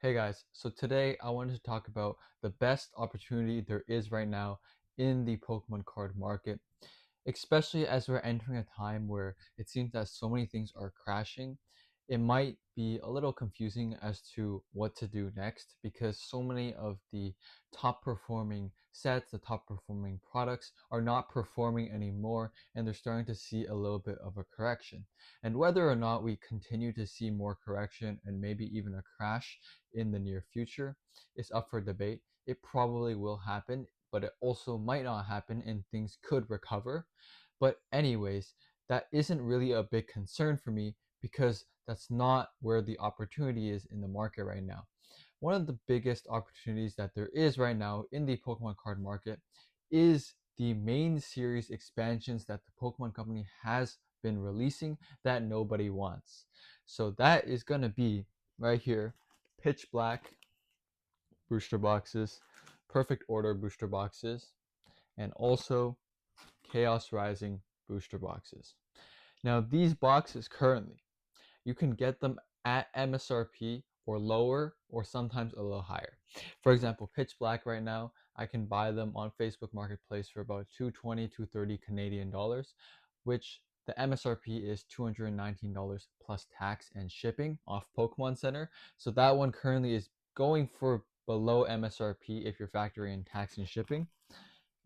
Hey guys, so today I wanted to talk about the best opportunity there is right now in the Pokemon card market, especially as we're entering a time where it seems that so many things are crashing. It might be a little confusing as to what to do next because so many of the top performing sets, the top performing products are not performing anymore, and they're starting to see a little bit of a correction. And whether or not we continue to see more correction and maybe even a crash in the near future is up for debate. It probably will happen, but it also might not happen and things could recover. But, anyways, that isn't really a big concern for me because that's not where the opportunity is in the market right now. One of the biggest opportunities that there is right now in the Pokemon card market is the main series expansions that the Pokemon Company has been releasing that nobody wants. So that is going to be right here: Pitch Black booster boxes, Perfect Order booster boxes, and also Chaos Rising booster boxes. Now, these boxes currently, you can get them at MSRP or lower, or sometimes a little higher. For example, Pitch Black right now, I can buy them on Facebook Marketplace for about 220, 230 Canadian dollars, which the MSRP is $219 plus tax and shipping off Pokemon Center. So that one currently is going for below MSRP if you're factoring in tax and shipping.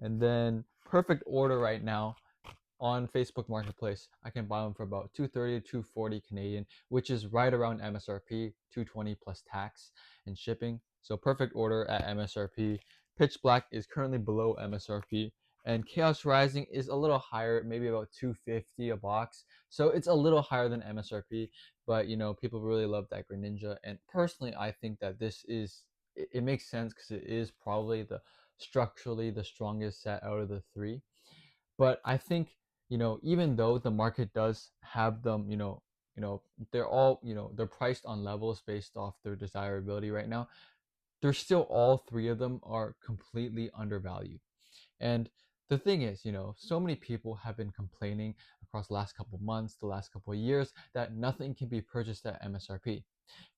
And then Perfect Order right now on Facebook Marketplace, I can buy them for about 230 to 240 Canadian, which is right around MSRP, 220 plus tax and shipping. So Perfect Order at MSRP. Pitch Black is currently below MSRP, and Chaos Rising is a little higher, maybe about 250 a box. So it's a little higher than MSRP, but people really love that Greninja, and personally I think that it makes sense because it is probably the structurally the strongest set out of the three. But I think, even though the market does have them, they're all, they're priced on levels based off their desirability right now. They're still, all three of them are completely undervalued. And the thing is, so many people have been complaining across the last couple months, the last couple of years, that nothing can be purchased at MSRP.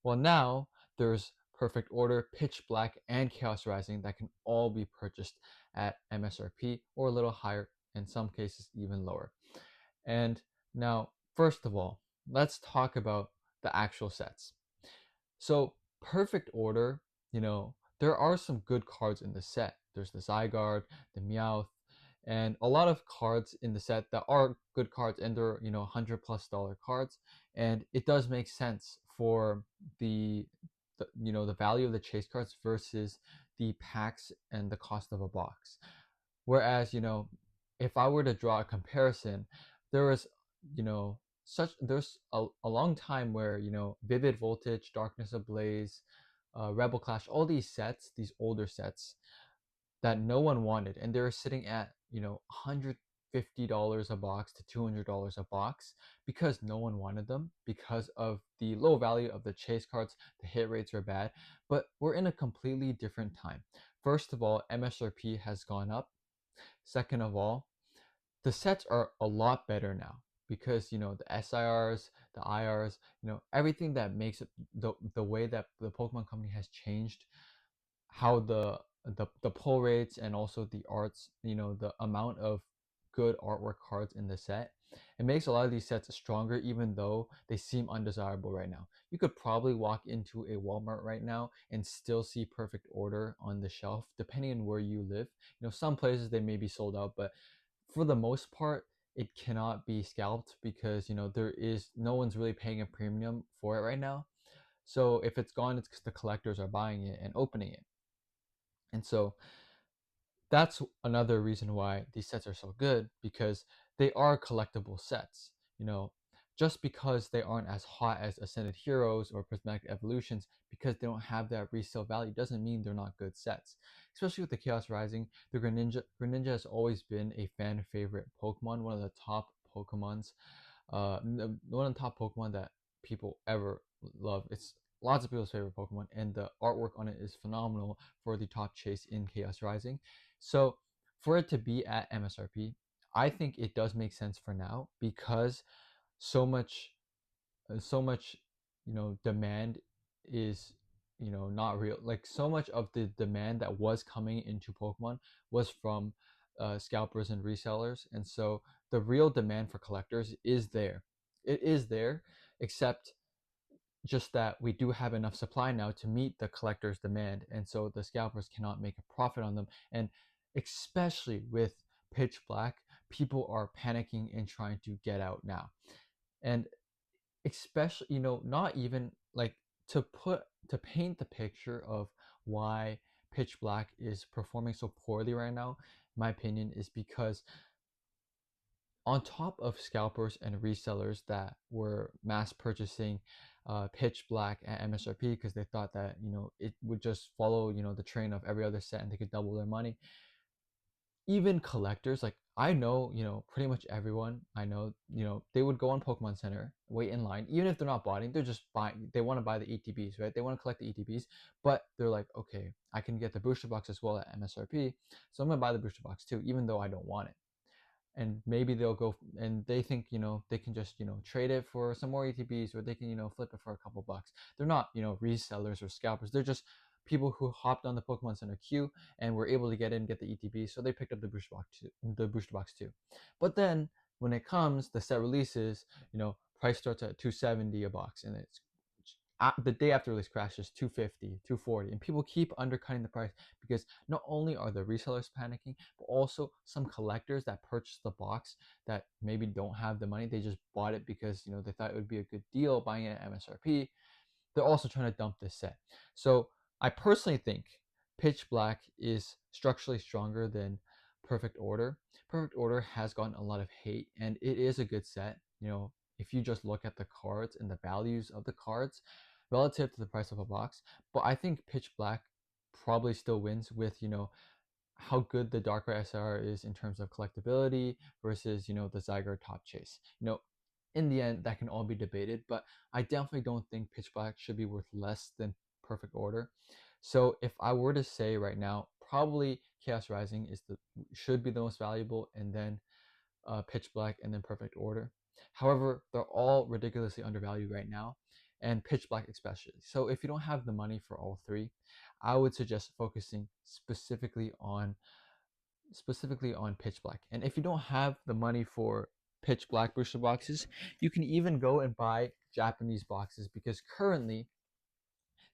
Well, now there's Perfect Order, Pitch Black, and Chaos Rising that can all be purchased at MSRP or a little higher, in some cases even lower. And now, first of all, let's talk about the actual sets. So, Perfect Order, there are some good cards in the set. There's the Zygarde, the Meowth, and a lot of cards in the set that are good cards, and they're, $100+ cards. And it does make sense for the value of the chase cards versus the packs and the cost of a box. Whereas, if I were to draw a comparison, there was, there's a long time where, Vivid Voltage, Darkness Ablaze, Rebel Clash, all these sets, these older sets that no one wanted, and they were sitting at, $150 a box to $200 a box because no one wanted them because of the low value of the chase cards. The hit rates are bad, but we're in a completely different time. First of all, MSRP has gone up. Second of all, the sets are a lot better now because the SIRs, the IRs, everything that makes it the way that the Pokemon Company has changed how the pull rates and also the arts, the amount of good artwork cards in the set. It makes a lot of these sets stronger even though they seem undesirable right now. You could probably walk into a Walmart right now and still see Perfect Order on the shelf depending on where you live. Some places they may be sold out, but for the most part it cannot be scalped because there is no one's really paying a premium for it right now. So if it's gone, it's because the collectors are buying it and opening it. And so that's another reason why these sets are so good, because they are collectible sets. You know, just because they aren't as hot as Ascended Heroes or Prismatic Evolutions, because they don't have that resale value, doesn't mean they're not good sets. Especially with the Chaos Rising, the Greninja has always been a fan favorite Pokemon, one of the top Pokemons, one of the top Pokemon that people ever love. It's lots of people's favorite Pokemon, and the artwork on it is phenomenal for the top chase in Chaos Rising. So for it to be at MSRP, I think it does make sense for now because so much, demand is not real. Like so much of the demand that was coming into Pokemon was from scalpers and resellers, and so the real demand for collectors is there. It is there, except just that we do have enough supply now to meet the collector's demand, and so the scalpers cannot make a profit on them. And especially with pitch black, people are panicking and trying to get out now. And especially, not even like to paint the picture of why pitch black is performing so poorly right now, my opinion is because on top of scalpers and resellers that were mass purchasing pitch black at MSRP because they thought that it would just follow the train of every other set and they could double their money. Even collectors, like I know, pretty much everyone I know, they would go on Pokemon Center, wait in line, even if they're not buying, they're just buying. They want to buy the ETBs, right? They want to collect the ETBs, but they're like, okay, I can get the booster box as well at MSRP, so I'm gonna buy the booster box too, even though I don't want it. And maybe they'll go and they think they can just trade it for some more ETBs, or they can flip it for a couple bucks. They're not resellers or scalpers. They're just people who hopped on the Pokemon Center queue and were able to get in, get the ETB, so they picked up the booster box too. But then when it comes, the set releases, price starts at 270 a box, and it's the day after release crashes 250, 240, and people keep undercutting the price because not only are the resellers panicking, but also some collectors that purchased the box that maybe don't have the money, they just bought it because they thought it would be a good deal buying it at MSRP. They're also trying to dump this set. So I personally think Pitch Black is structurally stronger than Perfect Order. Perfect Order has gotten a lot of hate, and it is a good set. If you just look at the cards and the values of the cards relative to the price of a box. But I think Pitch Black probably still wins with, how good the Darkrai SR is in terms of collectability versus, the Zygarde Top Chase. In the end, that can all be debated, but I definitely don't think Pitch Black should be worth less than Perfect Order. So if I were to say right now, probably Chaos Rising should be the most valuable, and then Pitch Black, and then Perfect Order. However, they're all ridiculously undervalued right now, and Pitch Black especially. So if you don't have the money for all three, I would suggest focusing specifically on Pitch Black. And if you don't have the money for Pitch Black booster boxes, you can even go and buy Japanese boxes, because currently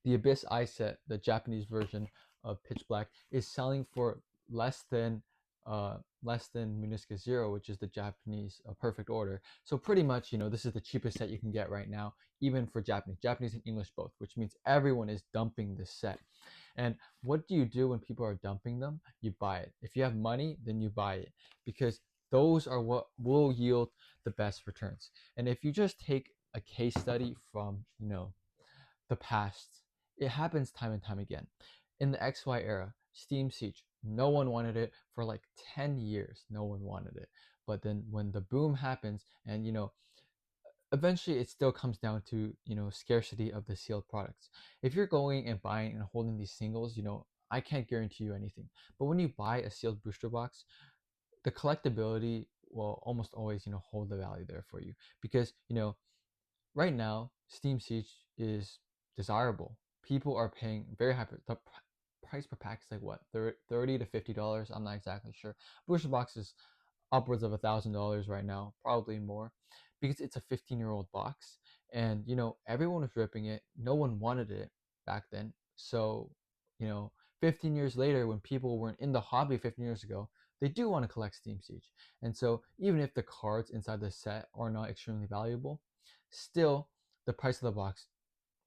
the Abyss Eye set, the Japanese version of Pitch Black, is selling for less than Munisca Zero, which is the Japanese Perfect Order. So pretty much, this is the cheapest set you can get right now, even for Japanese and English both, which means everyone is dumping this set. And what do you do when people are dumping them? You buy it. If you have money, then you buy it, because those are what will yield the best returns. And if you just take a case study from, the past, it happens time and time again. In the XY era, Steam Siege, no one wanted it for like 10 years. No one wanted it. But then when the boom happens, and eventually it still comes down to scarcity of the sealed products. If you're going and buying and holding these singles, I can't guarantee you anything. But when you buy a sealed booster box, the collectability will almost always hold the value there for you, because right now Steam Siege is desirable. People are paying very high. The price per pack is like what, $30 to $50. I'm not exactly sure. Booster box is upwards of $1,000 right now, probably more, because it's a 15-year-old box, and everyone was ripping it. No one wanted it back then. So 15 years later, when people weren't in the hobby 15 years ago, they do want to collect Steam Siege. And so even if the cards inside the set are not extremely valuable, still the price of the box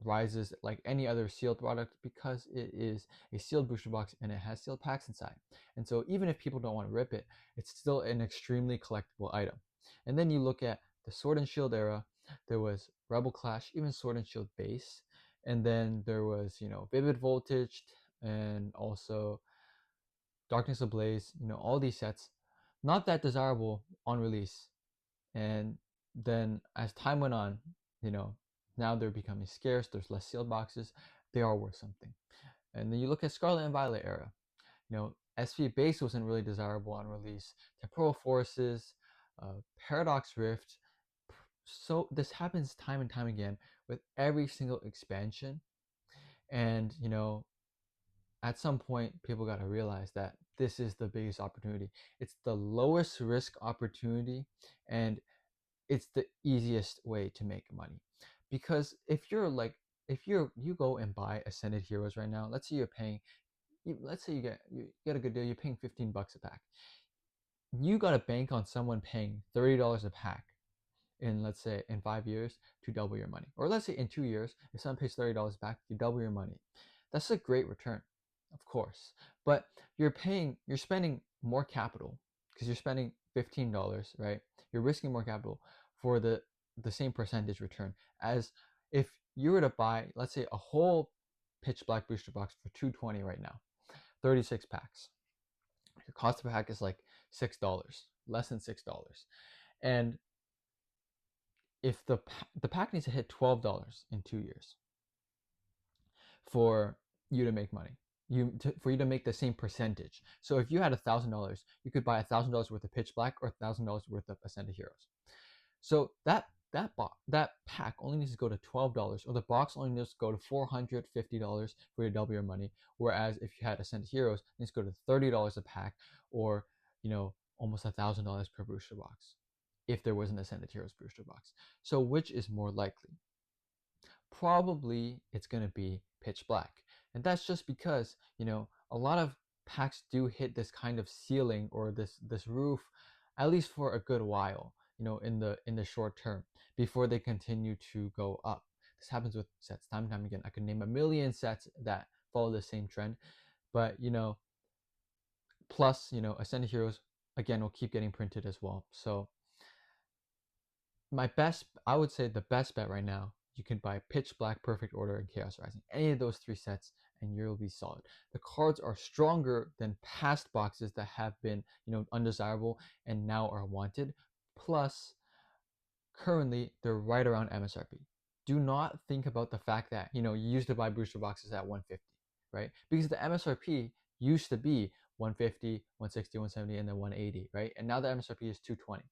rises like any other sealed product, because it is a sealed booster box and it has sealed packs inside. And so even if people don't want to rip it, it's still an extremely collectible item. And then you look at the Sword and Shield era, there was Rebel Clash, even Sword and Shield base, and then there was Vivid Voltage, and also Darkness Ablaze, all these sets, not that desirable on release. And then as time went on, now they're becoming scarce. There's less sealed boxes. They are worth something. And then you look at Scarlet and Violet era. SV base wasn't really desirable on release. Temporal Forces, Paradox Rift. So this happens time and time again with every single expansion. And at some point people got to realize that this is the biggest opportunity. It's the lowest risk opportunity, and it's the easiest way to make money. Because if you go and buy Ascended Heroes right now, let's say you're paying, let's say you get a good deal, you're paying $15 a pack. You got to bank on someone paying $30 a pack in, let's say, in 5 years to double your money. Or let's say in 2 years, if someone pays $30 back, you double your money. That's a great return, of course. But you're spending more capital because you're spending $15, right? You're risking more capital for the same percentage return as if you were to buy, let's say, a whole pitch black booster box for $220 right now, 36 packs. Your cost per pack is like $6, less than $6. And if the pack needs to hit $12 in 2 years for you to make money, for you to make the same percentage. So if you had $1,000, you could buy $1,000 worth of pitch black or $1,000 worth of Ascended Heroes. So that pack only needs to go to $12, or the box only needs to go to $450 for you to double your money. Whereas if you had Ascended Heroes, it needs to go to $30 a pack, or almost $1,000 per booster box, if there was an Ascended Heroes booster box. So which is more likely? Probably it's going to be pitch black. And that's just because, a lot of packs do hit this kind of ceiling, or this roof, at least for a good while, in the short term, before they continue to go up. This happens with sets time and time again. I could name a million sets that follow the same trend, but plus, Ascended Heroes again will keep getting printed as well. So I would say the best bet right now, you can buy Pitch Black, Perfect Order, and Chaos Rising. Any of those three sets, and you'll be solid. The cards are stronger than past boxes that have been, undesirable and now are wanted. Plus, currently they're right around MSRP. Do not think about the fact that you used to buy booster boxes at 150, right? Because the MSRP used to be 150, 160, 170, and then 180, right? And now the MSRP is 220.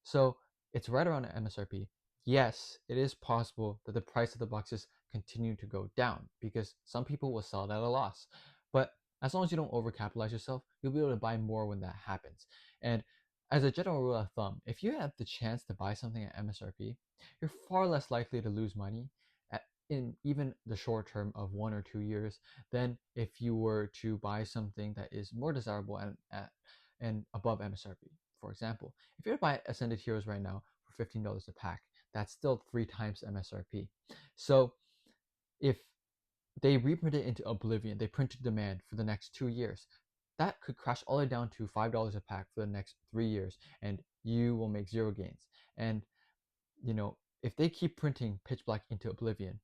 So it's right around MSRP. Yes, it is possible that the price of the boxes continue to go down because some people will sell it at a loss. But as long as you don't overcapitalize yourself, you'll be able to buy more when that happens. And as a general rule of thumb, if you have the chance to buy something at MSRP, you're far less likely to lose money in even the short term of 1 or 2 years than if you were to buy something that is more desirable and above MSRP. For example, if you were to buy Ascended Heroes right now for $15 a pack, that's still 3 times MSRP. So if they reprint it into oblivion, they print to demand for the next 2 years, that could crash all the way down to $5 a pack for the next 3 years, and you will make zero gains. And if they keep printing Pitch Black into oblivion,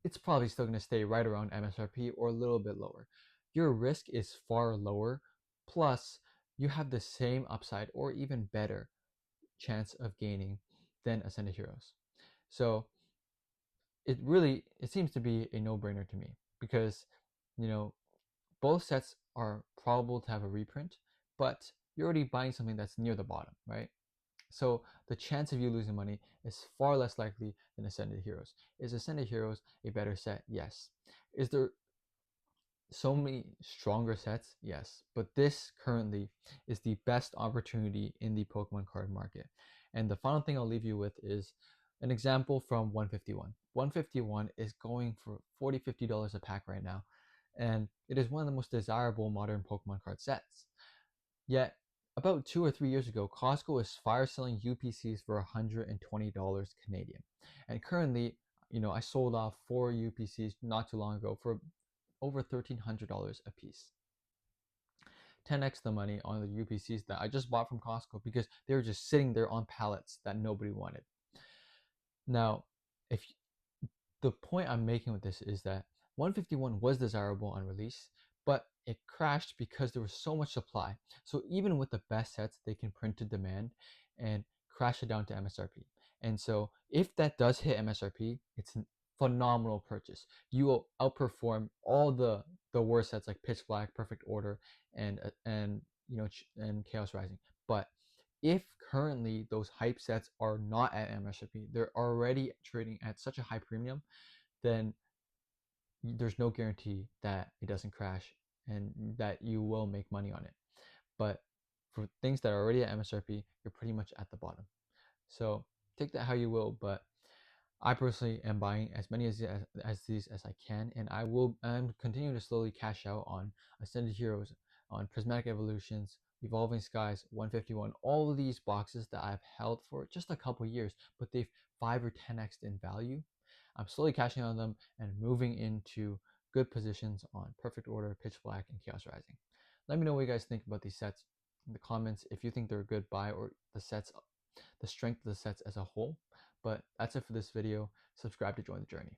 it's probably still going to stay right around MSRP or a little bit lower. Your risk is far lower, plus you have the same upside or even better chance of gaining than Ascended Heroes. So it seems to be a no-brainer to me because both sets are probable to have a reprint, but you're already buying something that's near the bottom, right? So the chance of you losing money is far less likely than Ascended Heroes. Is Ascended Heroes a better set? Yes. Is there so many stronger sets? Yes. But this currently is the best opportunity in the Pokemon card market. And the final thing I'll leave you with is an example from 151. 151 is going for $40, $50 a pack right now. And it is one of the most desirable modern Pokemon card sets. Yet, about 2 or 3 years ago, Costco was fire selling UPCs for $120 Canadian. And currently, I sold off 4 UPCs not too long ago for over $1,300 a piece. 10x the money on the UPCs that I just bought from Costco because they were just sitting there on pallets that nobody wanted. Now, if the point I'm making with this is that 151 was desirable on release, but it crashed because there was so much supply. So even with the best sets, they can print to demand and crash it down to MSRP. And so if that does hit MSRP, it's a phenomenal purchase. You will outperform all the worst sets like Pitch Black, Perfect Order, and Chaos Rising. But if currently those hype sets are not at MSRP, they're already trading at such a high premium, then there's no guarantee that it doesn't crash and that you will make money on it. But for things that are already at MSRP, you're pretty much at the bottom. So take that how you will, but I personally am buying as many as these as I can, and I'm continuing to slowly cash out on Ascended Heroes, on Prismatic Evolutions, Evolving Skies, 151, all of these boxes that I've held for just a couple years, but they've 5 or 10x in value. I'm slowly cashing on them and moving into good positions on Perfect Order, Pitch Black, and Chaos Rising. Let me know what you guys think about these sets in the comments, if you think they're a good buy, or the strength of the sets as a whole. But that's it for this video. Subscribe to join the journey.